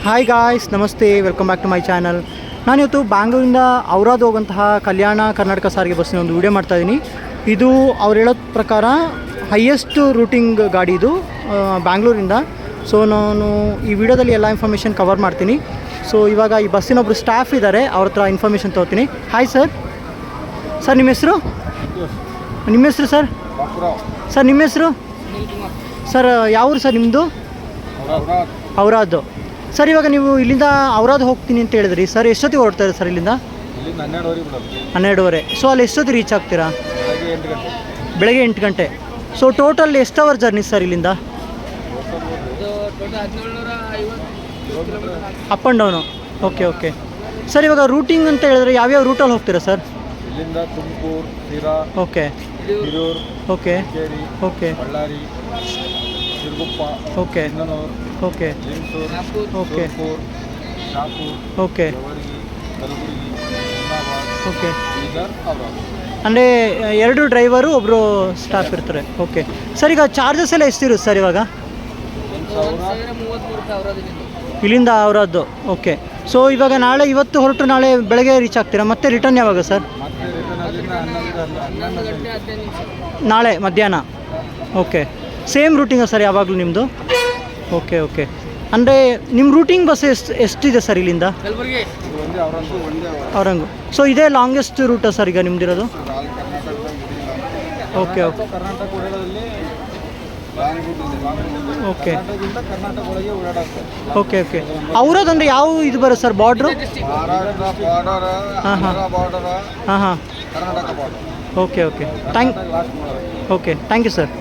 Hi guys, ನಮಸ್ತೆ, welcome back to my channel. ನಾನಿವತ್ತು ಬ್ಯಾಂಗ್ಳೂರಿಂದ ಔರಾದ್ ಹೋಗುವಂತಹ ಕಲ್ಯಾಣ ಕರ್ನಾಟಕ ಸಾರಿಗೆ ಬಸ್ಸಿನ ಒಂದು ವಿಡಿಯೋ ಮಾಡ್ತಾಯಿದ್ದೀನಿ. ಇದು ಅವ್ರು ಹೇಳೋ ಪ್ರಕಾರ ಹೈಯೆಸ್ಟ್ ರೂಟಿಂಗ್ ಗಾಡಿ ಇದು ಬ್ಯಾಂಗ್ಳೂರಿಂದ. ಸೊ ನಾನು ಈ ವಿಡಿಯೋದಲ್ಲಿ ಎಲ್ಲ ಇನ್ಫಾರ್ಮೇಷನ್ ಕವರ್ ಮಾಡ್ತೀನಿ. ಸೊ ಇವಾಗ ಈ ಬಸ್ಸಿನೊಬ್ಬರು ಸ್ಟಾಫ್ ಇದ್ದಾರೆ, ಅವ್ರ ಹತ್ರ ಇನ್ಫಾರ್ಮೇಷನ್ ತೊಗೋತೀನಿ. Hi sir. ಸರ್ ನಿಮ್ಮ ಹೆಸರು? ನಿಮ್ಮ ಹೆಸರು ಸರ್? ಸರ್ ನಿಮ್ಮ ಹೆಸರು? ಸರ್ ಯಾವೂರು ಸರ್ ನಿಮ್ಮದು? ಔರಾದ್. ಸರ್ ಇವಾಗ ನೀವು ಇಲ್ಲಿಂದ ಔರಾದ್ ಹೋಗ್ತೀನಿ ಅಂತ ಹೇಳಿದ್ರಿ ಸರ್, ಎಷ್ಟೊತ್ತಿಗೆ ಹೊರಡ್ತಾರೆ ಸರ್ ಇಲ್ಲಿಂದ? 12:30. ಸೊ ಅಲ್ಲಿ ಎಷ್ಟೊತ್ತಿಗೆ ರೀಚ್ ಆಗ್ತೀರಾ? ಬೆಳಗ್ಗೆ 8 ಗಂಟೆ. ಸೊ ಟೋಟಲ್ ಎಷ್ಟು ಅವರ್ ಜರ್ನಿ ಸರ್ ಇಲ್ಲಿಂದ? Up and down. Okay okay sir. ಇವಾಗ ರೂಟಿಂಗ್ ಅಂತ ಹೇಳಿದ್ರೆ ಯಾವ್ಯಾವ ರೂಟಲ್ಲಿ ಹೋಗ್ತೀರಾ sir? Tumakuru, Sira, okay okay okay okay okay okay okay okay. ಅಂದರೆ 2 ಡ್ರೈವರು ಒಬ್ಬರು ಸ್ಟಾಫ್ ಇರ್ತಾರೆ. Okay sir. ಈಗ ಚಾರ್ಜಸ್ ಎಲ್ಲ ಎಷ್ಟಿರುತ್ತೆ ಸರ್ ಇವಾಗ ಇಲ್ಲಿಂದ ಔರಾದ್ದು? ಓಕೆ. ಸೊ ಇವಾಗ ಇವತ್ತು ಹೊರಟು ನಾಳೆ ಬೆಳಗ್ಗೆ ರೀಚ್ ಆಗ್ತೀರಾ? ಮತ್ತೆ ರಿಟರ್ನ್ ಯಾವಾಗ ಸರ್? ನಾಳೆ ಮಧ್ಯಾಹ್ನ. ಓಕೆ. ಸೇಮ್ ರೂಟಿಂಗ ಸರ್ ಯಾವಾಗಲೂ ನಿಮ್ಮದು? Okay okay. ಅಂದರೆ ನಿಮ್ಮ ರೂಟಿಂಗ್ ಬಸ್ ಎಷ್ಟಿದೆ ಸರ್ ಇಲ್ಲಿಂದ? ಔರಂಗು. ಸೊ ಇದೇ ಲಾಂಗೆಸ್ಟ್ ರೂಟಾ ಸರ್ ಈಗ ನಿಮ್ದಿರೋದು? Okay okay okay okay okay. Aurad ಅಂದರೆ ಯಾವ ಇದು ಬರುತ್ತೆ ಸರ್ ಬಾರ್ಡ್ರು? ಹಾಂ ಹಾಂ ಹಾಂ ಹಾಂ. Okay okay. Thank you sir.